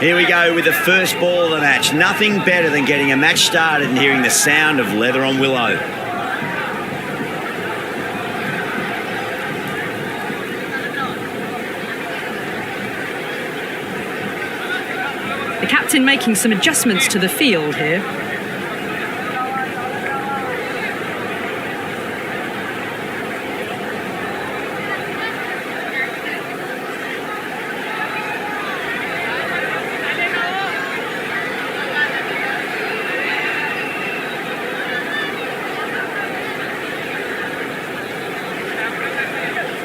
Here we go with the first ball of the match. Nothing better than getting a match started and hearing the sound of leather on willow. The captain making some adjustments to the field here.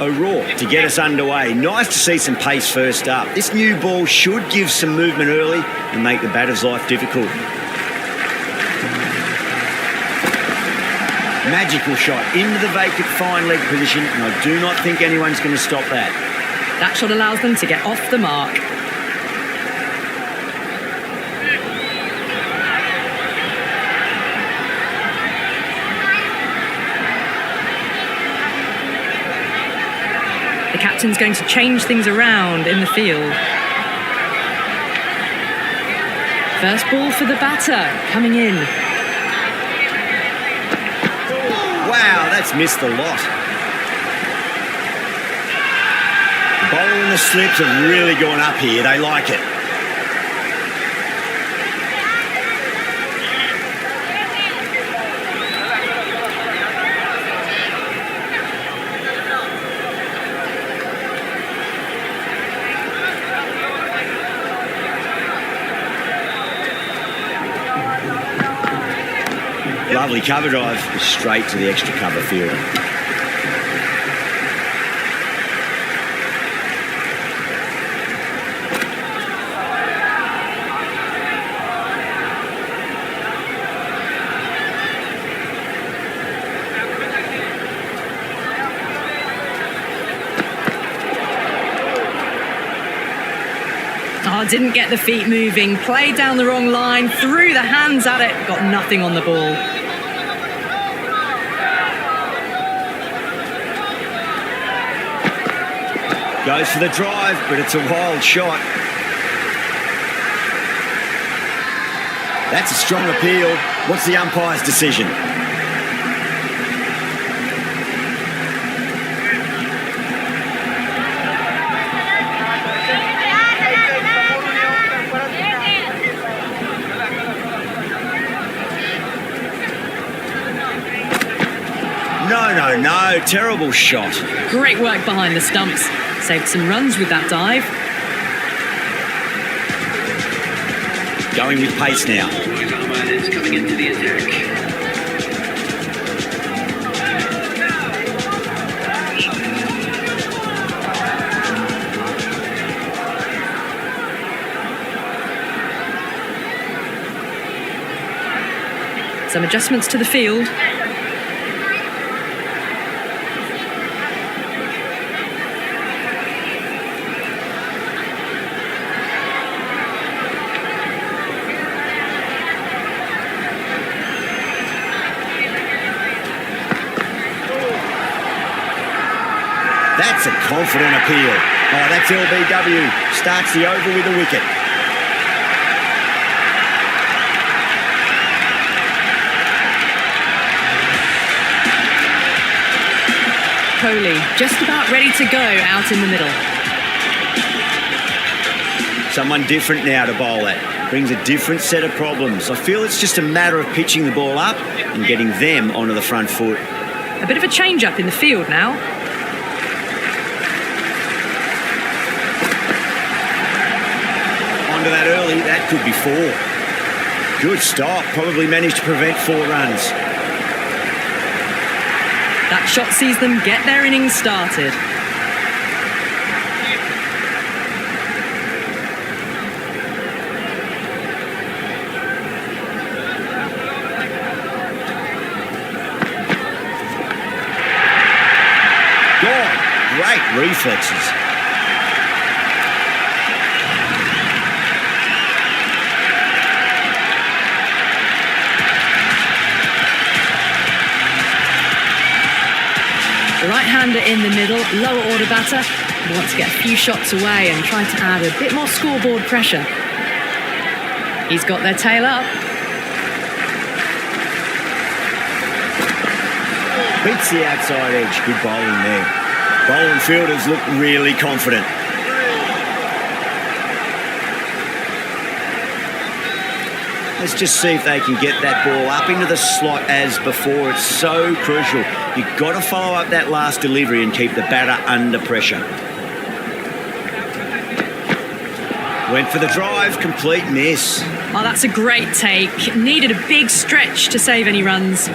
O'Rourke to get us underway. Nice to see some pace first up. This new ball should give some movement early and make the batter's life difficult. Magical shot into the vacant fine leg position, and I do not think anyone's going to stop that. That shot allows them to get off the mark. The captain's going to change things around in the field. First ball for the batter, coming in. Wow, that's missed a lot. The bowler and the slips have really gone up here. They like it. Lovely cover drive straight to the extra cover field. Oh, didn't get the feet moving. Played down the wrong line, threw the hands at it, got nothing on the ball. Goes for the drive, but it's a wild shot. That's a strong appeal. What's the umpire's decision? No, terrible shot. Great work behind the stumps. Saved some runs with that dive. Going with pace now. Is coming into the attack. Some adjustments to the field. That's a confident appeal. Oh, that's LBW. Starts the over with a wicket. Kohli just about ready to go out in the middle. Someone different now to bowl at. Brings a different set of problems. I feel it's just a matter of pitching the ball up and getting them onto the front foot. A bit of a change-up in the field now. Onto that early, that could be 4. Good stop, probably managed to prevent 4 runs. That shot sees them get their innings started. Gone. Great reflexes. Right-hander in the middle, lower order batter. He wants to get a few shots away and try to add a bit more scoreboard pressure. He's got their tail up. Beats the outside edge. Good bowling there. Bowling fielders look really confident. Let's just see if they can get that ball up into the slot as before. It's so crucial. You've got to follow up that last delivery and keep the batter under pressure. Went for the drive, complete miss. Oh, that's a great take. Needed a big stretch to save any runs.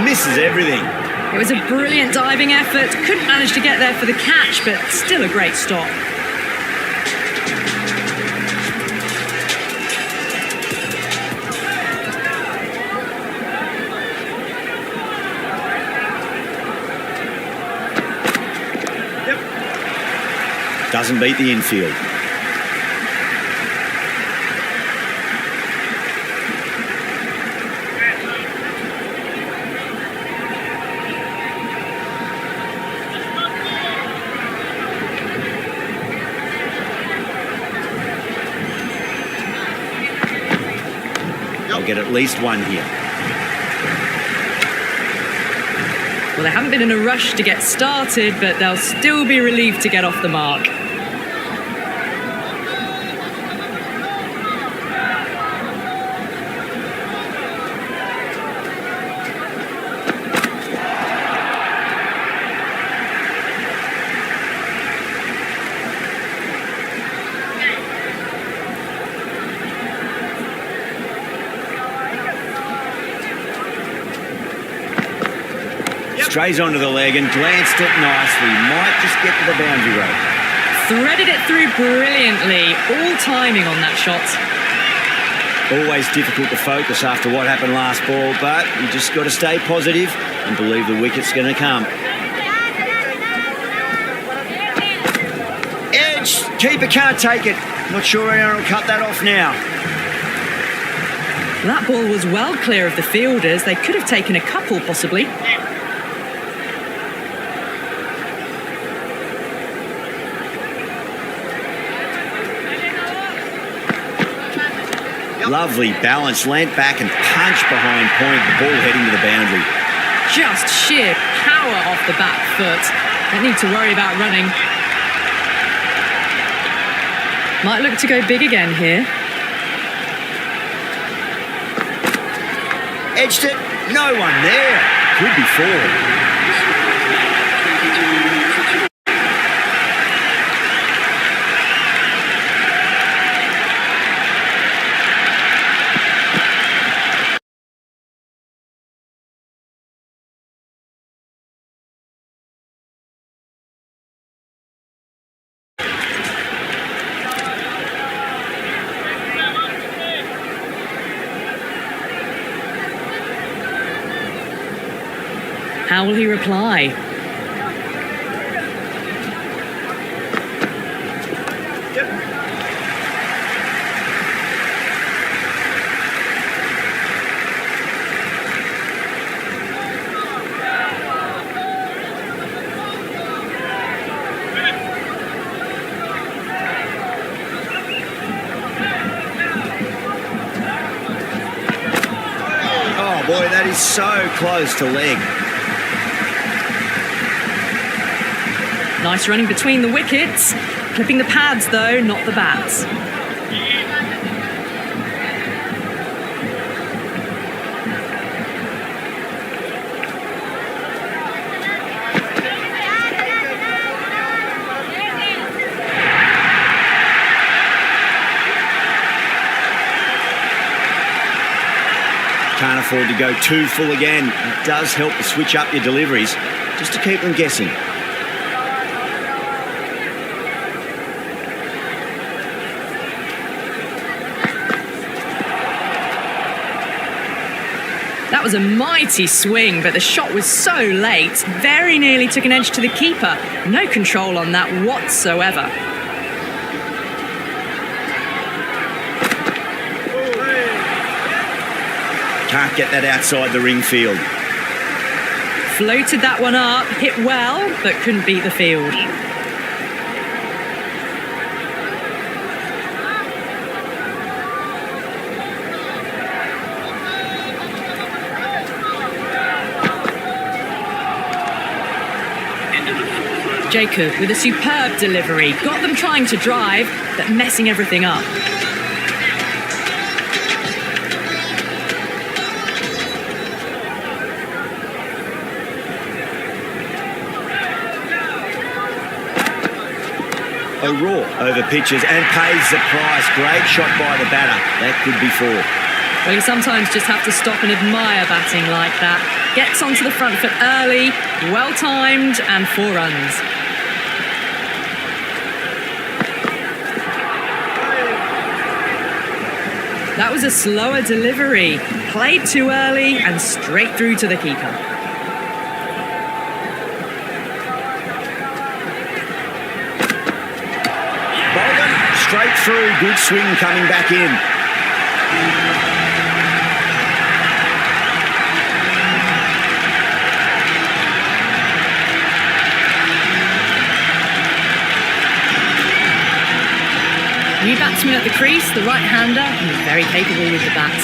Misses everything. It was a brilliant diving effort. Couldn't manage to get there for the catch, but still a great stop. Doesn't beat the infield. I'll get at least one here. Well, they haven't been in a rush to get started, but they'll still be relieved to get off the mark. Strays onto the leg and glanced it nicely. Might just get to the boundary rope. Threaded it through brilliantly. All timing on that shot. Always difficult to focus after what happened last ball, but you just got to stay positive and believe the wicket's going to come. Edge, keeper can't take it. Not sure anyone will cut that off now. That ball was well clear of the fielders. They could have taken a couple, possibly. Lovely balance, leant back and punched behind point, the ball heading to the boundary. Just sheer power off the back foot. Don't need to worry about running. Might look to go big again here. Edged it, no one there. Could be four. How will he reply? Oh boy, that is so close to leg. Nice running between the wickets. Clipping the pads, though, not the bats. Can't afford to go too full again. It does help to switch up your deliveries, just to keep them guessing. That was a mighty swing, but the shot was so late. Very nearly took an edge to the keeper. No control on that whatsoever. Can't get that outside the ring field. Floated that one up, hit well, but couldn't beat the field. Jacob with a superb delivery. Got them trying to drive, but messing everything up. O'Rourke over pitches and pays the price. Great shot by the batter. That could be four. Well, you sometimes just have to stop and admire batting like that. Gets onto the front foot early, well-timed, and 4 runs. That was a slower delivery. Played too early and straight through to the keeper. Bolden, straight through. Good swing coming back in. New batsman at the crease, the right-hander, he's very capable with the bat.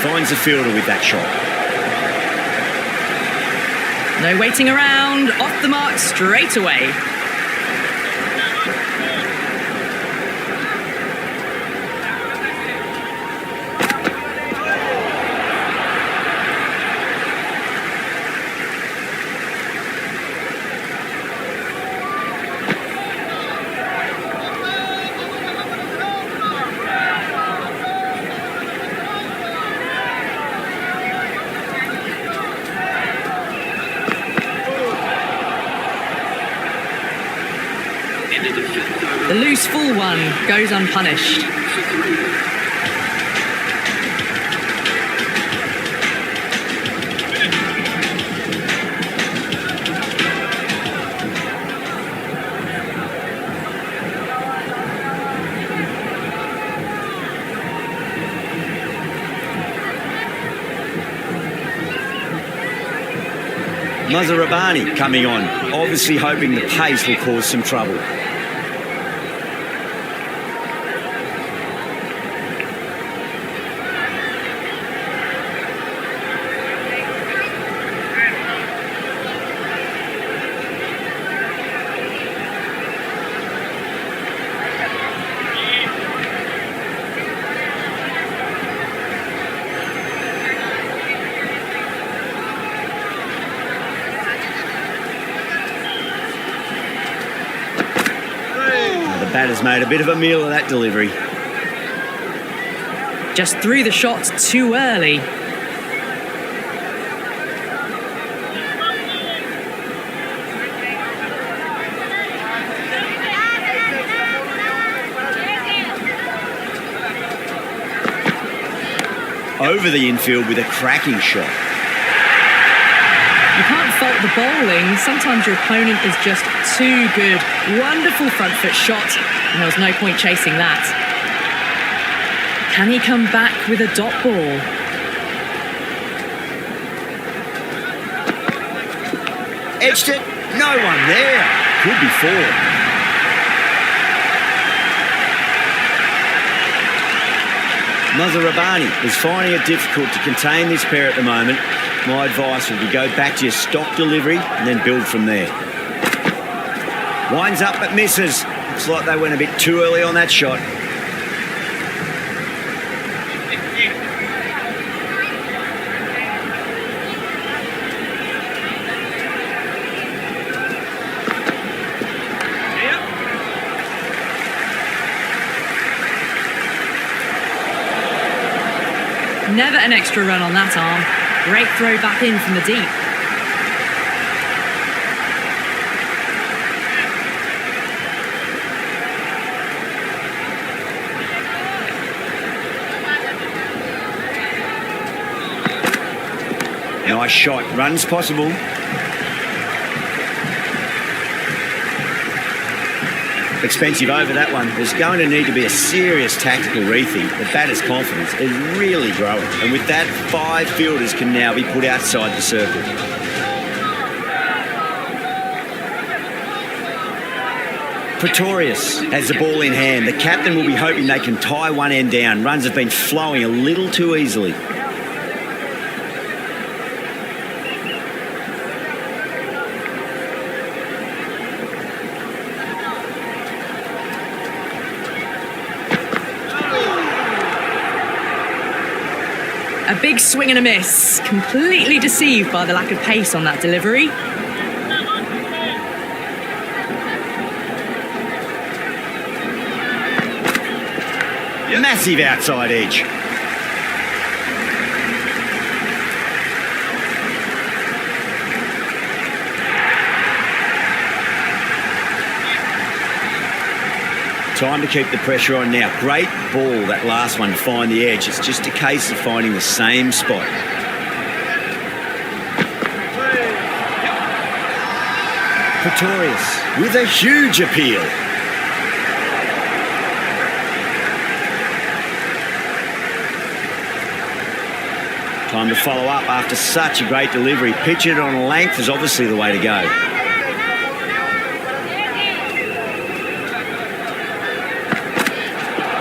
Finds the fielder with that shot. No waiting around, off the mark straight away. The loose full one goes unpunished. Mazharabani coming on, obviously hoping the pace will cause some trouble. The batter's made a bit of a meal of that delivery. Just threw the shot too early. Over the infield with a cracking shot. You can't fault the bowling. Sometimes your opponent is just too good. Wonderful front foot shot, and there was no point chasing that. Can he come back with a dot ball? Edged it. No one there. Could be four. Mazharabani is finding it difficult to contain this pair at the moment. My advice would be go back to your stock delivery and then build from there. Winds up but misses. Looks like they went a bit too early on that shot. Never an extra run on that arm. Great throw back in from the deep. Nice shot. Runs possible. Expensive over that one. There's going to need to be a serious tactical rethink. The batter's confidence is really growing. And with that, 5 fielders can now be put outside the circle. Pretorius has the ball in hand. The captain will be hoping they can tie one end down. Runs have been flowing a little too easily. A big swing and a miss. Completely deceived by the lack of pace on that delivery. Massive outside edge. Time to keep the pressure on now. Great ball, that last one, to find the edge. It's just a case of finding the same spot. Pretorius with a huge appeal. Time to follow up after such a great delivery. Pitch it on length is obviously the way to go.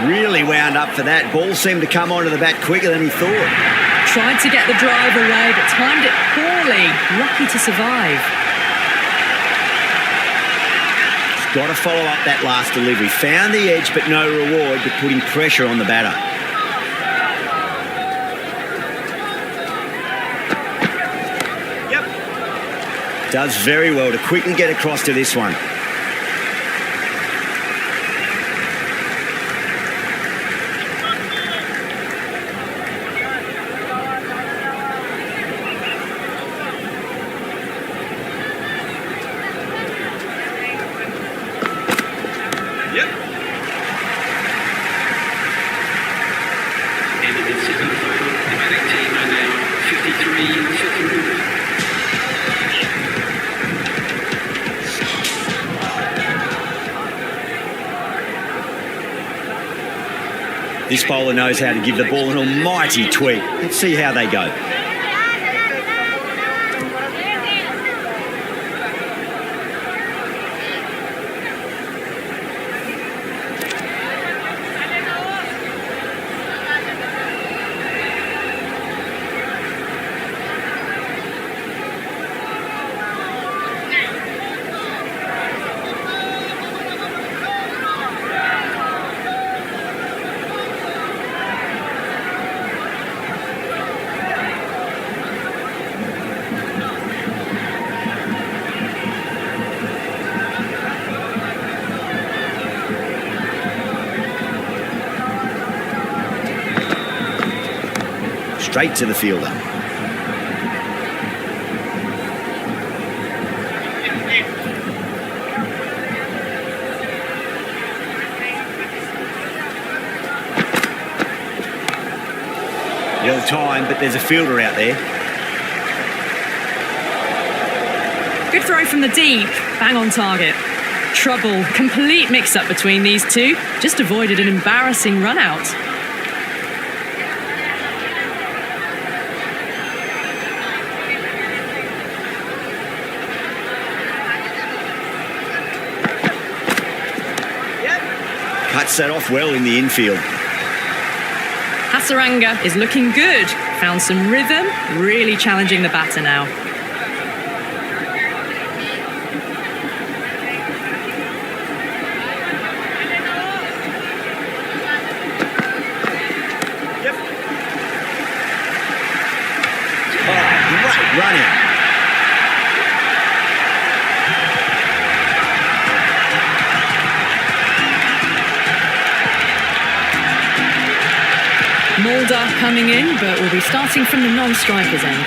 Really wound up for that. Ball seemed to come onto the bat quicker than he thought. Tried to get the drive away, but timed it poorly. Lucky to survive. He's got to follow up that last delivery. Found the edge, but no reward, but putting pressure on the batter. Does very well to quickly get across to this one. End of the second final. The batting team are now 53 for 3. This bowler knows how to give the ball an almighty tweak. Let's see how they go. Straight to the fielder. Little time, but there's a fielder out there. Good throw from the deep. Bang on target. Trouble. Complete mix-up between these two. Just avoided an embarrassing run-out. Cuts that off well in the infield. Hasaranga is looking good. Found some rhythm. Really challenging the batter now. Oh, great running. Mulder coming in, but will be starting from the non-striker's end.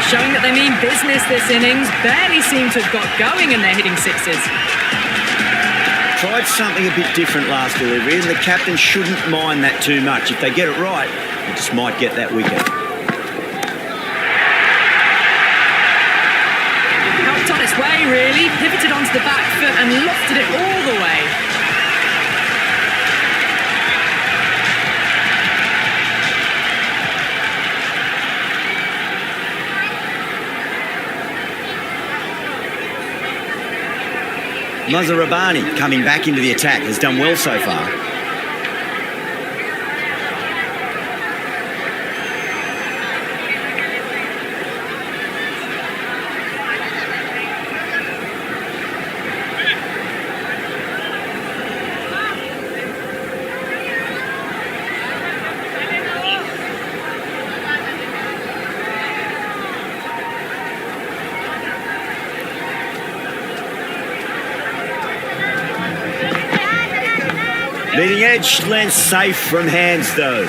Showing that they mean business this innings. Barely seem to have got going and they're hitting sixes. Tried something a bit different last delivery, and the captain shouldn't mind that too much. If they get it right, they just might get that wicket. Helped on its way, really. Pivoted onto the back foot and lofted it all the way. Mazhar Rabbani coming back into the attack has done well so far. Leading edge lands safe from hands though.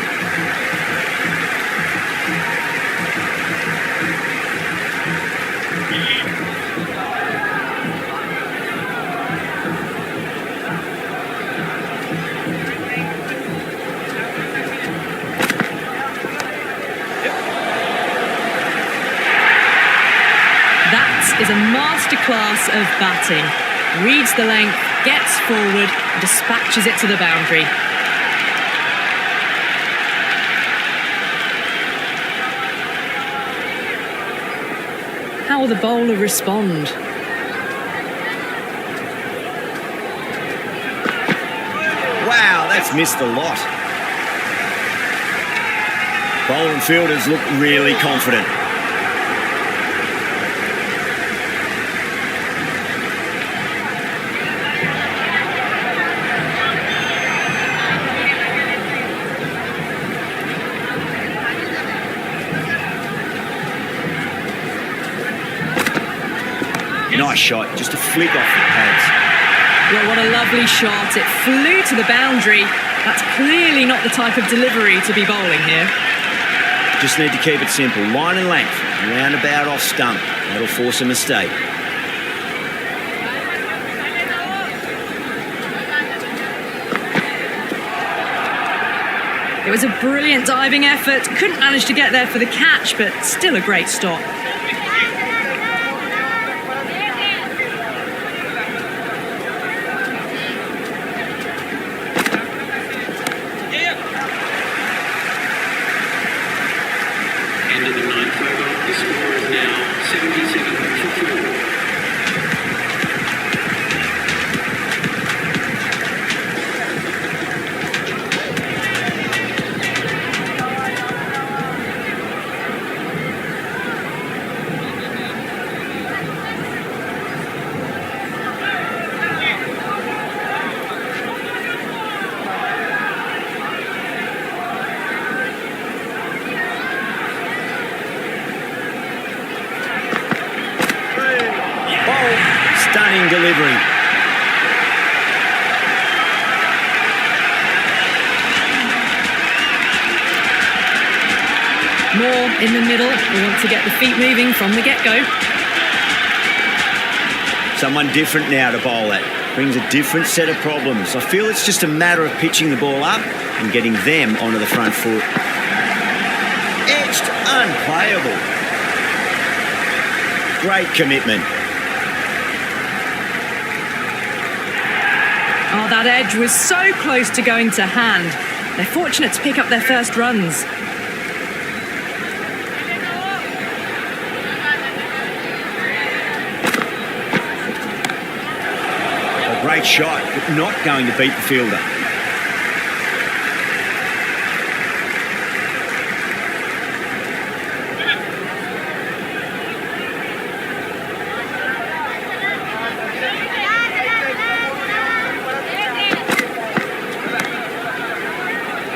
That is a masterclass of batting. Reads the length, gets forward, and dispatches it to the boundary. How will the bowler respond? Wow, that's missed a lot. Bowler and fielders look really confident. Nice shot, just a flick off the pads. Well, what a lovely shot. It flew to the boundary. That's clearly not the type of delivery to be bowling here. Just need to keep it simple. Line and length, roundabout off stump. That'll force a mistake. It was a brilliant diving effort. Couldn't manage to get there for the catch, but still a great stop. End of the ninth over. The score is now 77 for 4. Stunning delivery. More in the middle. We want to get the feet moving from the get-go. Someone different now to bowl at. Brings a different set of problems. I feel it's just a matter of pitching the ball up and getting them onto the front foot. Edged, unplayable. Great commitment. Oh, that edge was so close to going to hand. They're fortunate to pick up their first runs. A great shot, but not going to beat the fielder.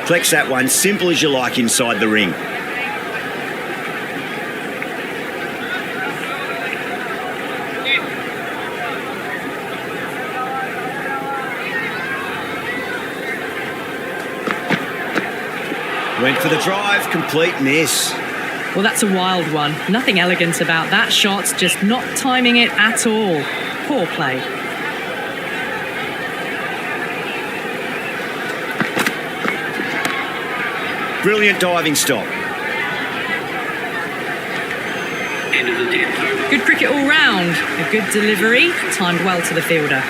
Flex that one, simple as you like inside the ring. Went for the drive, complete miss. Well, that's a wild one. Nothing elegant about that shot, just not timing it at all. Poor play. Brilliant diving stop. End of the 10th over. Good cricket all round. A good delivery, timed well to the fielder.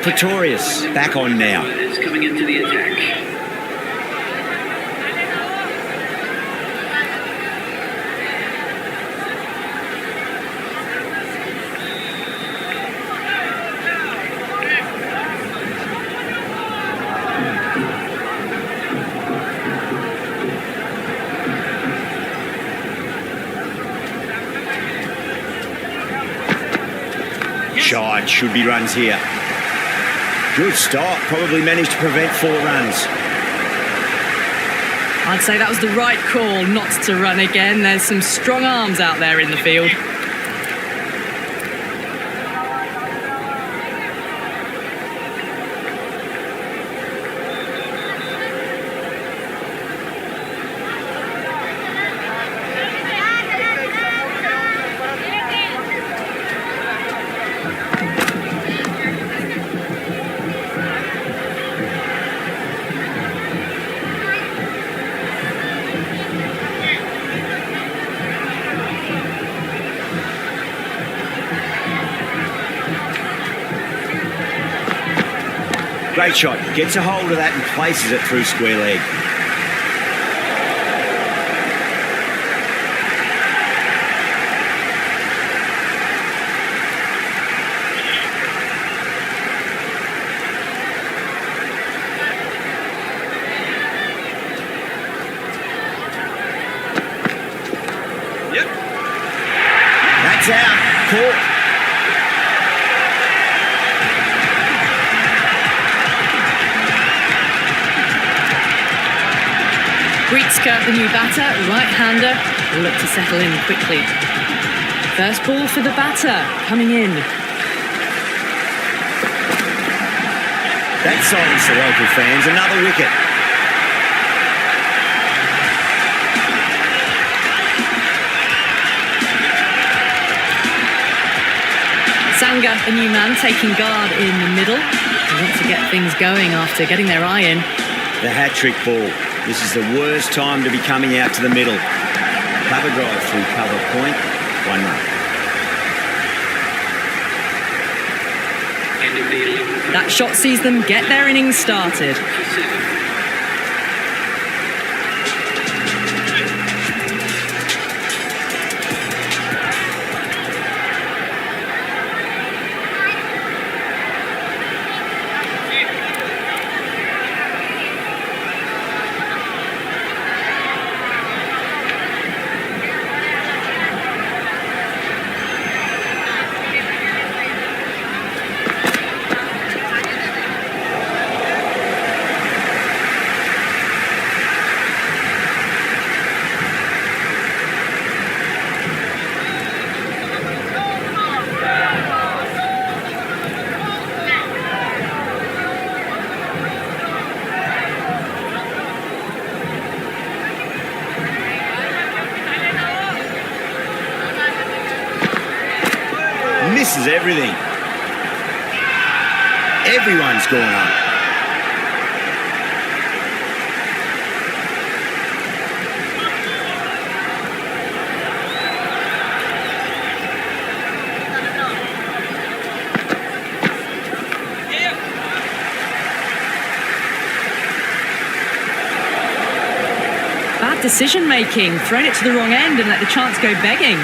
Pretorius back on now. It's coming into the attack. Shot, should be runs here. Good start, probably managed to prevent 4 runs. I'd say that was the right call not to run again. There's some strong arms out there in the field. Great shot. Gets a hold of that and places it through square leg. Yep. That's out. Caught. Gretzka, the new batter, right-hander, will look to settle in quickly. First ball for the batter, coming in. That silenced the local fans. Another wicket. Sangha, a new man, taking guard in the middle. They want to get things going after getting their eye in. The hat-trick ball. This is the worst time to be coming out to the middle. Cover drive through cover point. 1 run. End of the 11th. That shot sees them get their innings started. For 7. Misses everything. Everyone's gone up. Bad decision making, thrown it to the wrong end and let the chance go begging.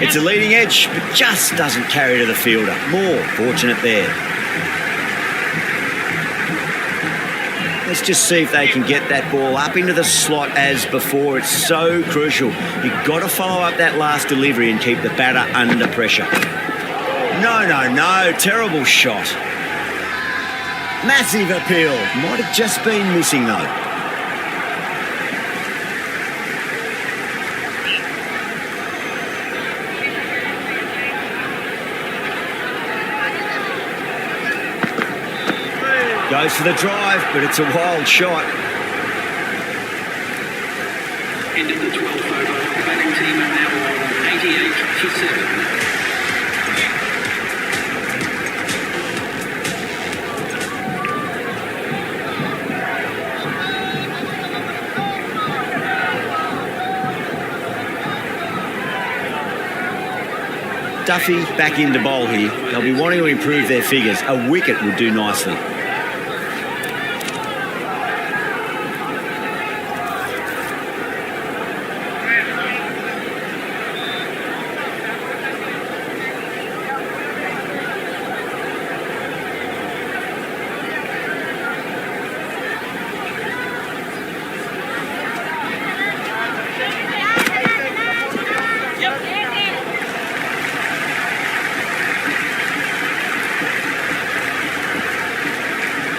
It's a leading edge, but just doesn't carry to the fielder. More fortunate there. Let's just see if they can get that ball up into the slot as before. It's so crucial. You've got to follow up that last delivery and keep the batter under pressure. No. Terrible shot. Massive appeal. Might have just been missing though. Goes for the drive, but it's a wild shot. End of the 12th over. The batting team are now on 88 for 7. Duffy back into bowl here. They'll be wanting to improve their figures. A wicket would do nicely.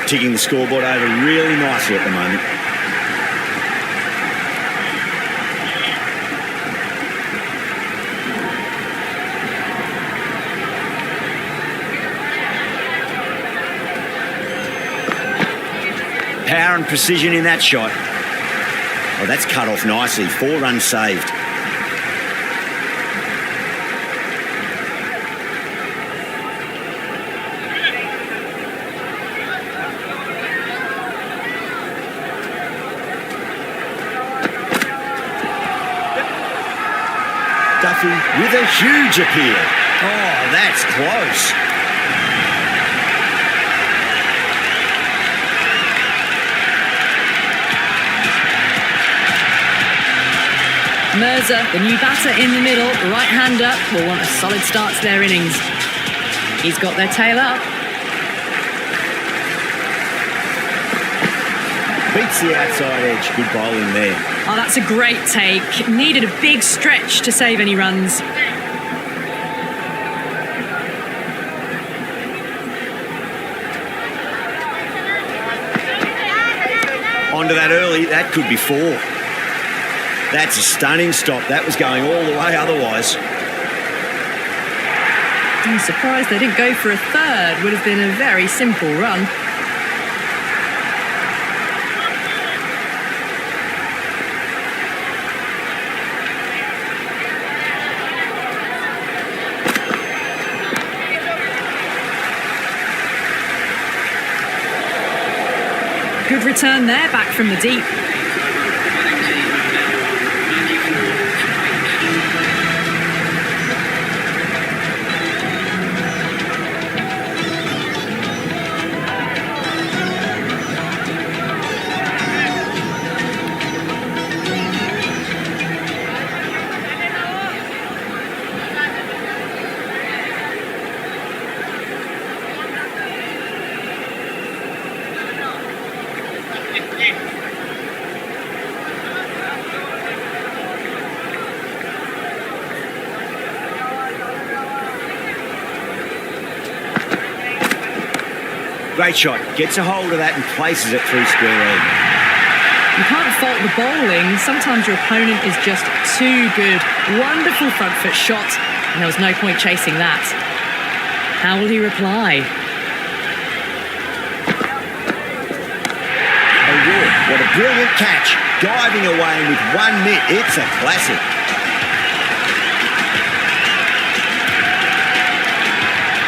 Ticking the scoreboard over really nicely at the moment. Power and precision in that shot. Oh, that's cut off nicely. 4 runs saved. Duffy with a huge appeal. Oh, that's close. Mirza, the new batter in the middle, right-hander, will want a solid start to their innings. He's got their tail up. Beats the outside edge. Good bowling there. Oh, that's a great take. Needed a big stretch to save any runs. Onto that early. That could be 4. That's a stunning stop. That was going all the way otherwise. I'm surprised they didn't go for a third. Would have been a very simple run. Good return there, back from the deep. Great shot. Gets a hold of that and places it through square leg. You can't fault the bowling. Sometimes your opponent is just too good. Wonderful front foot shot, and there was no point chasing that. How will he reply? O'Rourke, what a brilliant catch. Diving away with 1 mitt. It's a classic.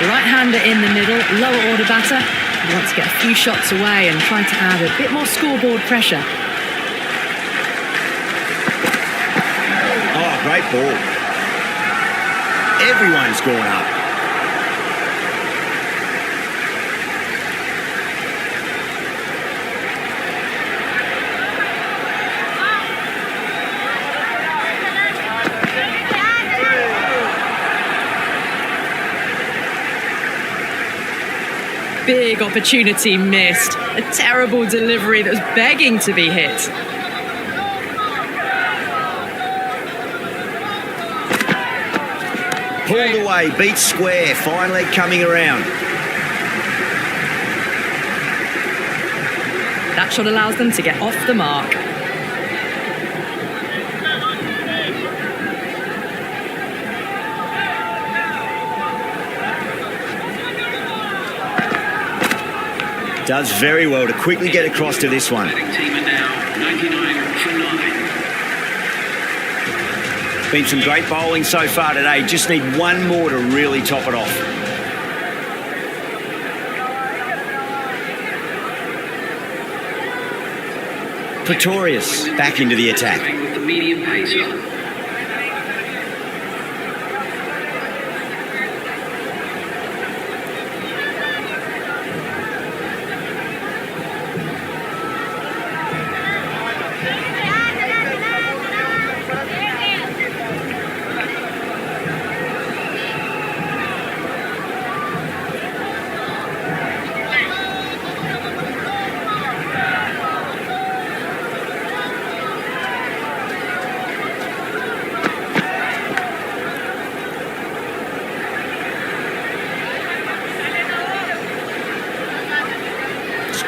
The right-hander in the middle, lower order batter. He wants to get a few shots away and trying to add a bit more scoreboard pressure. Oh, great ball. Everyone's gone up. Big opportunity missed. A terrible delivery that was begging to be hit. Pulled away, beats square, finally coming around. That shot allows them to get off the mark. Does very well to quickly get across to this one. Batting team are now 99 for 9. Been some great bowling so far today. Just need one more to really top it off. Pretorius back into the attack. With the medium pacer.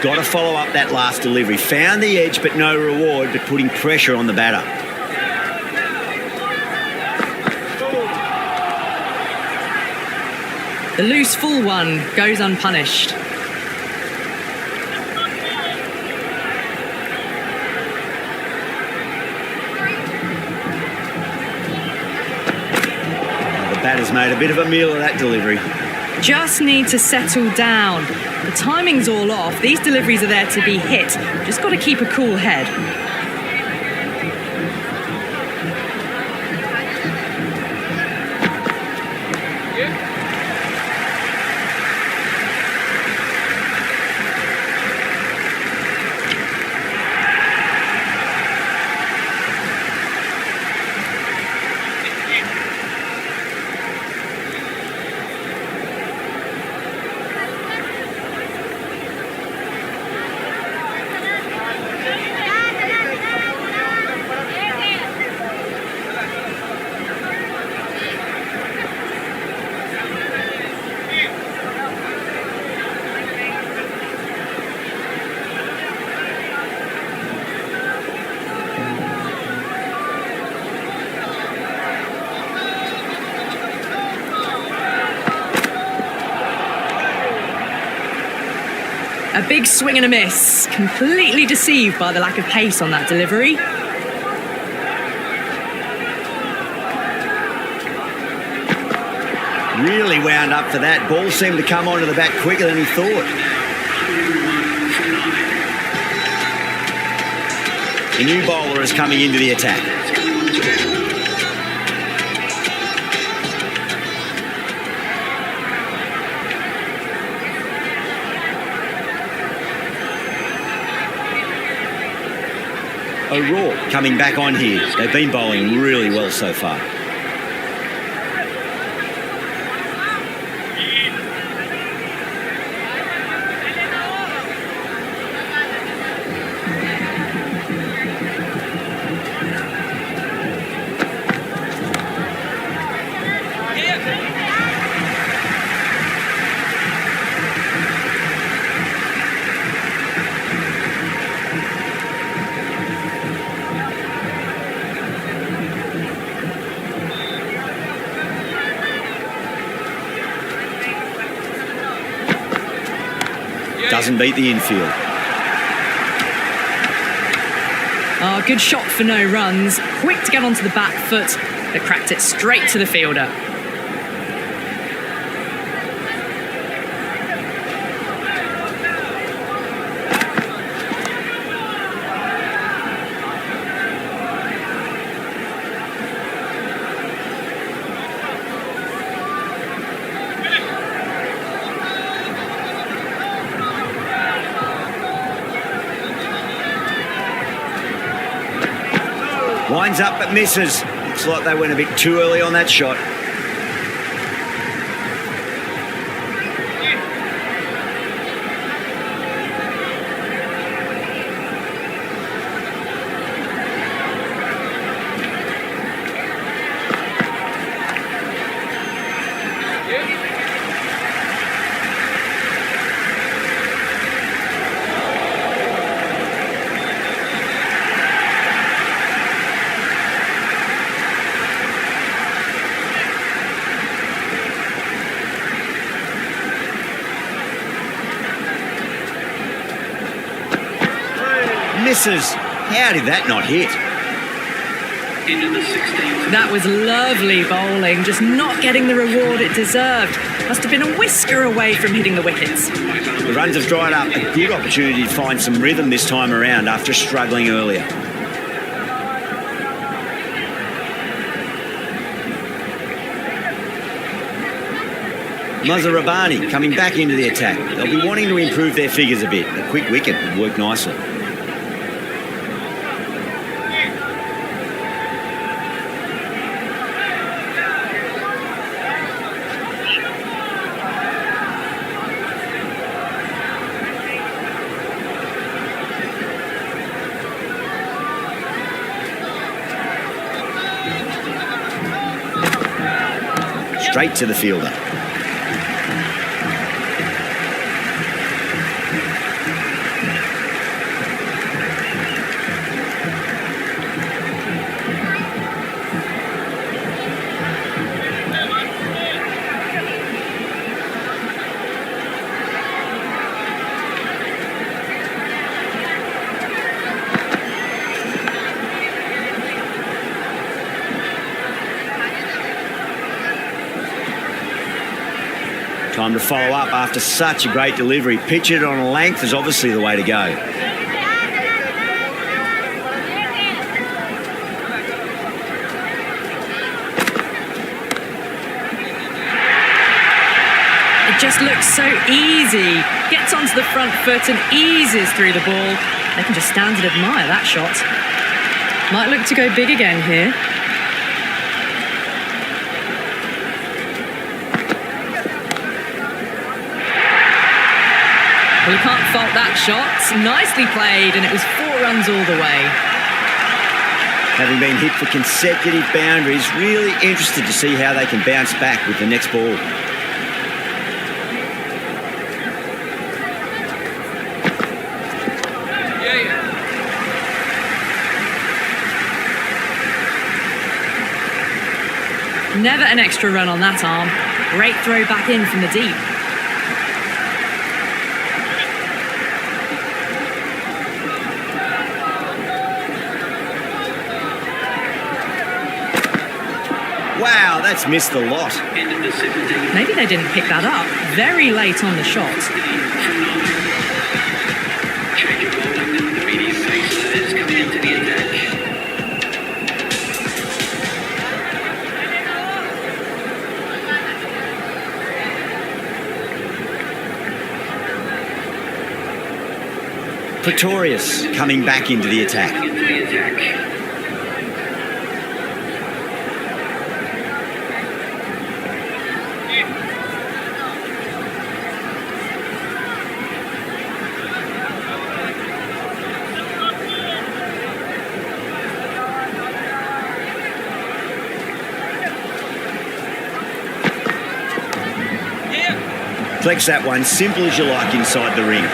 Got to follow up that last delivery. Found the edge, but no reward, but putting pressure on the batter. The loose full one goes unpunished. The batter's made a bit of a meal of that delivery. Just need to settle down. The timing's all off. These deliveries are there to be hit. Just got to keep a cool head. A big swing and a miss. Completely deceived by the lack of pace on that delivery. Really wound up for that. Ball seemed to come onto the bat quicker than he thought. 101 for 9. The new bowler is coming into the attack. O'Rourke coming back on here. They've been bowling really well so far. Doesn't beat the infield. Oh, good shot for no runs. Quick to get onto the back foot, but cracked it straight to the fielder. Winds up but misses. Looks like they went a bit too early on that shot. misses. How did that not hit? Into the 16th. That was lovely bowling, just not getting the reward it deserved. Must have been a whisker away from hitting the wickets. The runs have dried up. A good opportunity to find some rhythm this time around after struggling earlier. Mazhar Rabbani coming back into the attack. They'll be wanting to improve their figures a bit. A quick wicket would work nicely. Straight to the fielder. Time to follow up after such a great delivery. Pitch it on a length is obviously the way to go. It just looks so easy. Gets onto the front foot and eases through the ball. They can just stand and admire that shot. Might look to go big again here. Well, you can't fault that shot. Nicely played, and it was 4 runs all the way. Having been hit for consecutive boundaries, really interested to see how they can bounce back with the next ball. Never an extra run on that arm. Great throw back in from the deep. Wow, that's missed a lot. Into the 17th. Maybe they didn't pick that up. Very late on the shot. Change of bowling. The medium pacer is coming into the attack. Pretorius coming back into the attack. Into the attack. Flex that one, simple as you like inside the ring.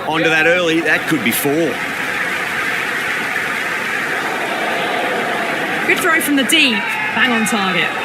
Onto that early, that could be 4. Good throw from the deep. Bang on target.